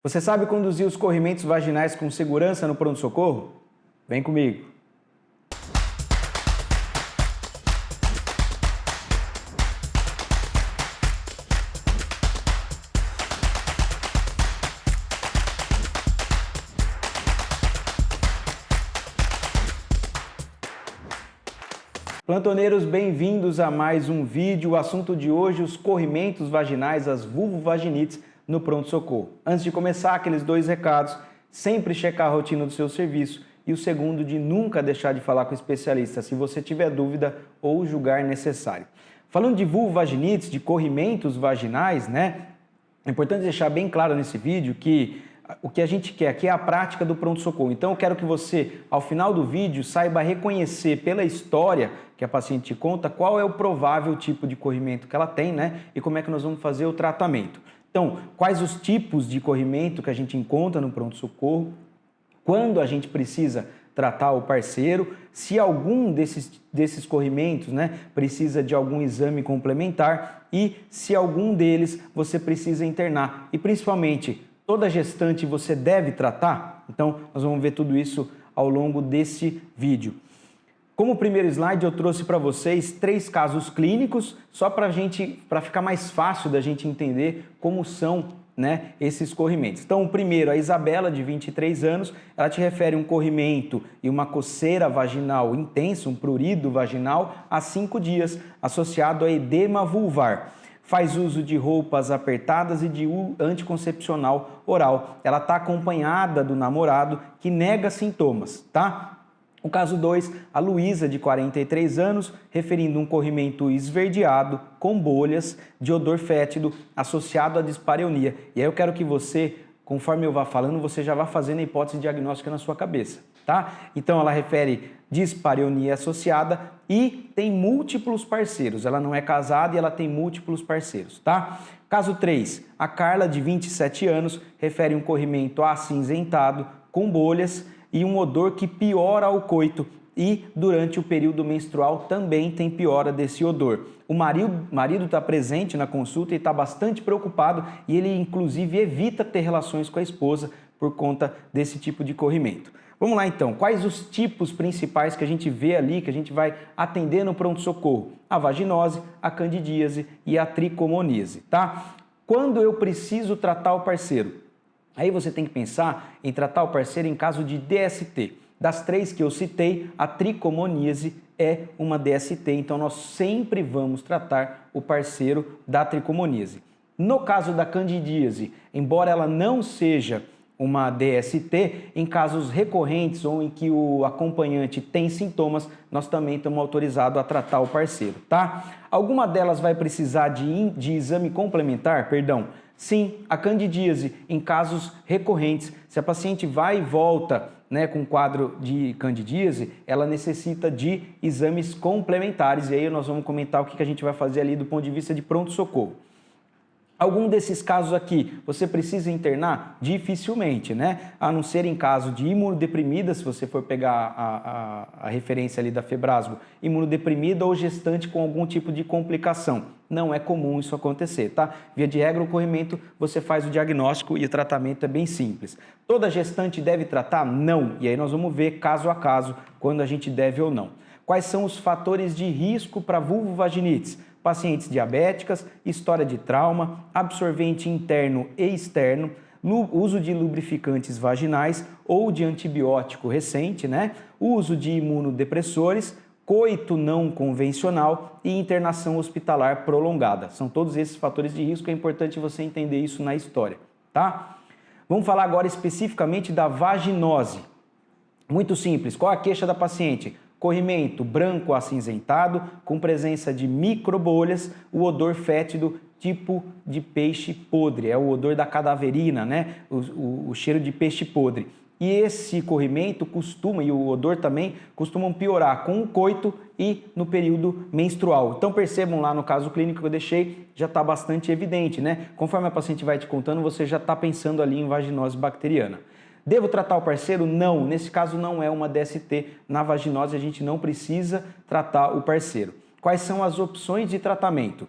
Você sabe conduzir os corrimentos vaginais com segurança no pronto-socorro? Vem comigo! Plantoneiros, bem-vindos a mais um vídeo. O assunto de hoje, os corrimentos vaginais, as vulvovaginites no pronto-socorro. Antes de começar, aqueles dois recados: sempre checar a rotina do seu serviço e o segundo, de nunca deixar de falar com o especialista se você tiver dúvida ou julgar necessário. Falando de vulvovaginites, de corrimentos vaginais, né? É importante deixar bem claro nesse vídeo que o que a gente quer aqui é a prática do pronto-socorro. Então eu quero que você, ao final do vídeo, saiba reconhecer pela história que a paciente te conta qual é o provável tipo de corrimento que ela tem, né? E como é que nós vamos fazer o tratamento. Então, quais os tipos de corrimento que a gente encontra no pronto-socorro, quando a gente precisa tratar o parceiro, se algum desses corrimentos, né, precisa de algum exame complementar e se algum deles você precisa internar. E principalmente, toda gestante você deve tratar? Então, nós vamos ver tudo isso ao longo desse vídeo. Como primeiro slide, eu trouxe para vocês 3 casos clínicos, só para ficar mais fácil da gente entender como são, né, esses corrimentos. Então, o primeiro, a Isabela, de 23 anos, ela te refere um corrimento e uma coceira vaginal intensa, um prurido vaginal, há 5 dias, associado a edema vulvar. Faz uso de roupas apertadas e de anticoncepcional oral. Ela está acompanhada do namorado, que nega sintomas, tá? O caso 2, a Luísa, de 43 anos, referindo um corrimento esverdeado, com bolhas, de odor fétido, associado à dispareunia. E aí eu quero que você, conforme eu vá falando, você já vá fazendo a hipótese diagnóstica na sua cabeça, tá? Então ela refere dispareunia associada e tem múltiplos parceiros. Ela não é casada e ela tem múltiplos parceiros, tá? Caso 3, a Carla, de 27 anos, refere um corrimento acinzentado, com bolhas, e um odor que piora o coito, e durante o período menstrual também tem piora desse odor. O marido está presente na consulta e está bastante preocupado, e ele inclusive evita ter relações com a esposa por conta desse tipo de corrimento. Vamos lá então, quais os tipos principais que a gente vê ali, que a gente vai atender no pronto-socorro? A vaginose, a candidíase e a tricomoníase, tá? Quando eu preciso tratar o parceiro? Aí você tem que pensar em tratar o parceiro em caso de DST. Das 3 que eu citei, a tricomoníase é uma DST, então nós sempre vamos tratar o parceiro da tricomoníase. No caso da candidíase, embora ela não seja uma DST, em casos recorrentes ou em que o acompanhante tem sintomas, nós também estamos autorizados a tratar o parceiro, tá? Alguma delas vai precisar de exame complementar? Sim, a candidíase, em casos recorrentes, se a paciente vai e volta, né, com quadro de candidíase, ela necessita de exames complementares, e aí nós vamos comentar o que a gente vai fazer ali do ponto de vista de pronto-socorro. Algum desses casos aqui, você precisa internar? Dificilmente, né? A não ser em caso de imunodeprimida, se você for pegar a referência ali da Febrasgo, imunodeprimida ou gestante com algum tipo de complicação. Não é comum isso acontecer, tá? Via de regra, o corrimento, você faz o diagnóstico e o tratamento é bem simples. Toda gestante deve tratar? Não. E aí nós vamos ver caso a caso quando a gente deve ou não. Quais são os fatores de risco para vulvovaginites? Pacientes diabéticas, história de trauma, absorvente interno e externo, uso de lubrificantes vaginais ou de antibiótico recente, né? Uso de imunodepressores, coito não convencional e internação hospitalar prolongada. São todos esses fatores de risco, é importante você entender isso na história, tá? Vamos falar agora especificamente da vaginose. Muito simples, qual a queixa da paciente? Corrimento branco acinzentado, com presença de microbolhas, o odor fétido tipo de peixe podre, é o odor da cadaverina, né? O cheiro de peixe podre. E esse corrimento e o odor também, costumam piorar com o coito e no período menstrual. Então percebam lá no caso clínico que eu deixei, já está bastante evidente, né? Conforme a paciente vai te contando, você já está pensando ali em vaginose bacteriana. Devo tratar o parceiro? Não, nesse caso não é uma DST. Na vaginose a gente não precisa tratar o parceiro. Quais são as opções de tratamento?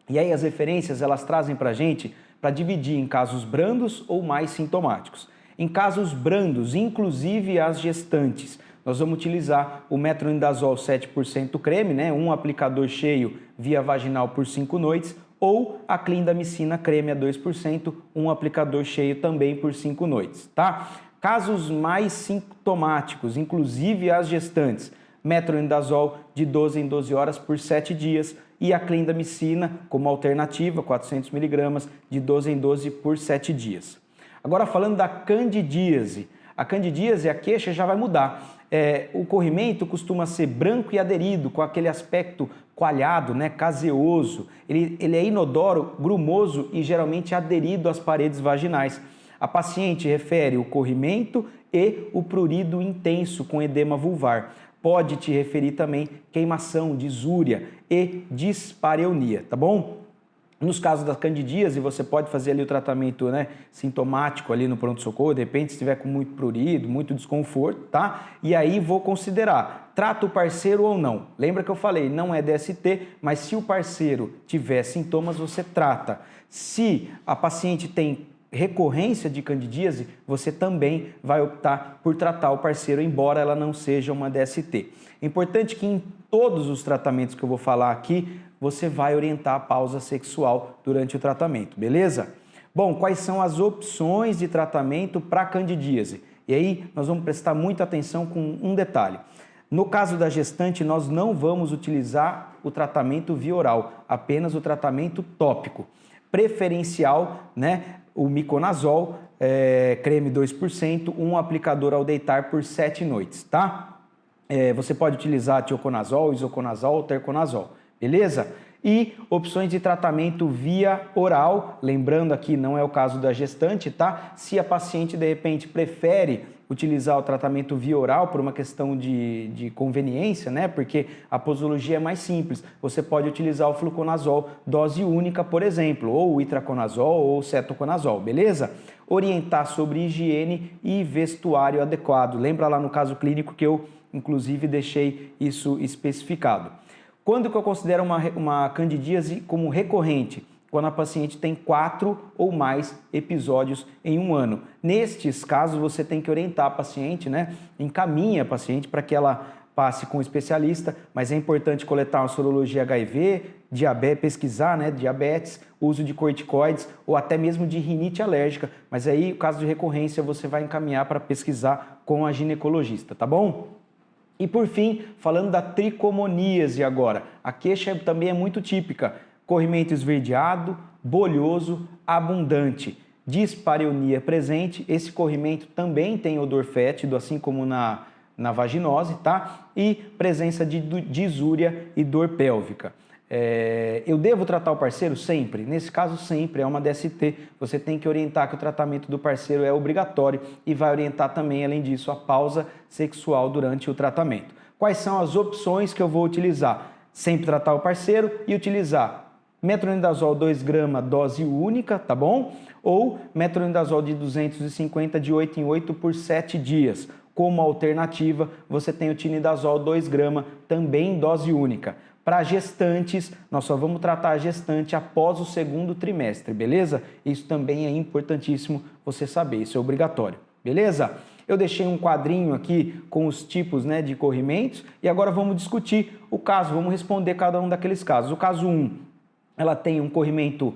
E aí as referências, elas trazem para a gente para dividir em casos brandos ou mais sintomáticos. Em casos brandos, inclusive as gestantes, nós vamos utilizar o metronidazol 7% creme, né, um aplicador cheio via vaginal por 5 noites, ou a clindamicina creme a 2%, um aplicador cheio também por 5 noites, tá? Casos mais sintomáticos, inclusive as gestantes, metronidazol de 12 em 12 horas por 7 dias e a clindamicina como alternativa, 400 mg, de 12 em 12 por 7 dias. Agora falando da candidíase. A candidíase, a queixa já vai mudar. O corrimento costuma ser branco e aderido, com aquele aspecto coalhado, né, caseoso. Ele é inodoro, grumoso e geralmente aderido às paredes vaginais. A paciente refere o corrimento e o prurido intenso com edema vulvar. Pode te referir também queimação, disúria e dispareunia, tá bom? Nos casos da candidíase, você pode fazer ali o tratamento, né, sintomático ali no pronto-socorro, de repente se estiver com muito prurido, muito desconforto, tá? E aí vou considerar, trata o parceiro ou não. Lembra que eu falei, não é DST, mas se o parceiro tiver sintomas, você trata. Se a paciente tem recorrência de candidíase, você também vai optar por tratar o parceiro, embora ela não seja uma DST. É importante que em todos os tratamentos que eu vou falar aqui, você vai orientar a pausa sexual durante o tratamento, beleza? Bom, quais são as opções de tratamento para candidíase? E aí nós vamos prestar muita atenção com um detalhe. No caso da gestante, nós não vamos utilizar o tratamento via oral, apenas o tratamento tópico. Preferencial, né? O miconazol, creme 2%, um aplicador ao deitar por 7 noites, tá? Você pode utilizar tioconazol, isoconazol, terconazol, beleza? E opções de tratamento via oral, lembrando aqui, não é o caso da gestante, tá? Se a paciente, de repente, prefere utilizar o tratamento via oral por uma questão de conveniência, né? Porque a posologia é mais simples. Você pode utilizar o fluconazol dose única, por exemplo, ou o itraconazol ou o cetoconazol, beleza? Orientar sobre higiene e vestuário adequado. Lembra lá no caso clínico que eu, inclusive, deixei isso especificado. Quando que eu considero uma candidíase como recorrente? Quando a paciente tem 4 ou mais episódios em um ano. Nestes casos, você tem que orientar a paciente, né? Encaminha a paciente para que ela passe com um especialista, mas é importante coletar uma sorologia HIV, pesquisar, né? Diabetes, uso de corticoides ou até mesmo de rinite alérgica. Mas aí, no caso de recorrência, você vai encaminhar para pesquisar com a ginecologista, tá bom? E por fim, falando da tricomoníase agora, a queixa também é muito típica. Corrimento esverdeado, bolhoso, abundante, dispareunia presente. Esse corrimento também tem odor fétido, assim como na vaginose, tá? E presença de disúria e dor pélvica. Eu devo tratar o parceiro? Sempre. Nesse caso, sempre. É uma DST. Você tem que orientar que o tratamento do parceiro é obrigatório e vai orientar também, além disso, a pausa sexual durante o tratamento. Quais são as opções que eu vou utilizar? Sempre tratar o parceiro e utilizar metronidazol 2 gramas dose única, tá bom? Ou metronidazol de 250 de 8 em 8 por 7 dias. Como alternativa, você tem o tinidazol 2 gramas, também dose única. Para gestantes, nós só vamos tratar a gestante após o 2º trimestre, beleza? Isso também é importantíssimo você saber, isso é obrigatório, beleza? Eu deixei um quadrinho aqui com os tipos, né, de corrimentos e agora vamos discutir o caso, vamos responder cada um daqueles casos. O caso 1, ela tem um corrimento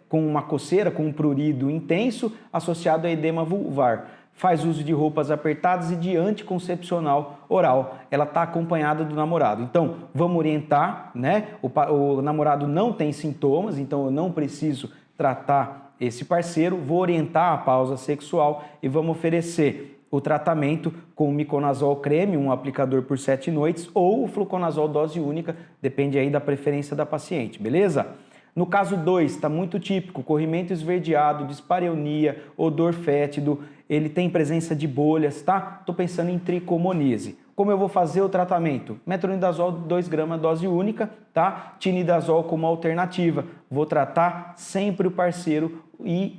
com uma coceira, com um prurido intenso associado a edema vulvar. Faz uso de roupas apertadas e de anticoncepcional oral. Ela está acompanhada do namorado. Então, vamos orientar, né? O namorado não tem sintomas, então eu não preciso tratar esse parceiro. Vou orientar a pausa sexual e vamos oferecer o tratamento com o miconazol creme, um aplicador por 7 noites, ou o fluconazol dose única, depende aí da preferência da paciente, beleza? No caso 2, está muito típico, corrimento esverdeado, dispareunia, odor fétido, ele tem presença de bolhas, tá? Estou pensando em tricomoníase. Como eu vou fazer o tratamento? Metronidazol 2 gramas dose única, tá? Tinidazol como alternativa. Vou tratar sempre o parceiro e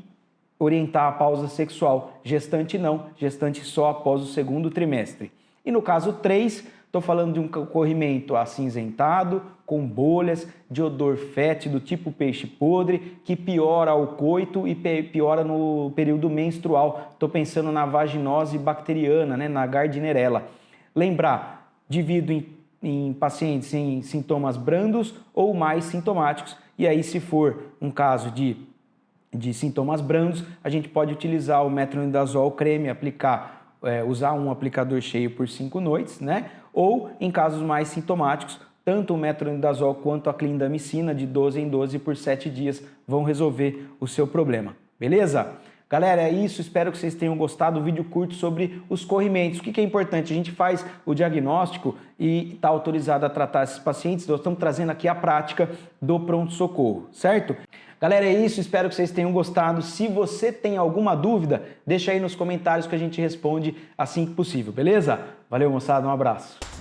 orientar a pausa sexual. Gestante não, gestante só após o 2º trimestre. E no caso 3, Estou falando de um corrimento acinzentado, com bolhas, de odor fétido, tipo peixe podre, que piora o coito e piora no período menstrual. Estou pensando na vaginose bacteriana, né, na Gardnerella. Lembrar, divido em pacientes em sintomas brandos ou mais sintomáticos. E aí, se for um caso de sintomas brandos, a gente pode utilizar o metronidazol creme, usar um aplicador cheio por 5 noites, né? Ou em casos mais sintomáticos, tanto o metronidazol quanto a clindamicina de 12 em 12 por 7 dias vão resolver o seu problema, beleza? Galera, é isso, espero que vocês tenham gostado do vídeo curto sobre os corrimentos. O que é importante? A gente faz o diagnóstico e está autorizado a tratar esses pacientes. Nós estamos trazendo aqui a prática do pronto-socorro, certo? Galera, é isso, espero que vocês tenham gostado. Se você tem alguma dúvida, deixa aí nos comentários que a gente responde assim que possível, beleza? Valeu, moçada, um abraço.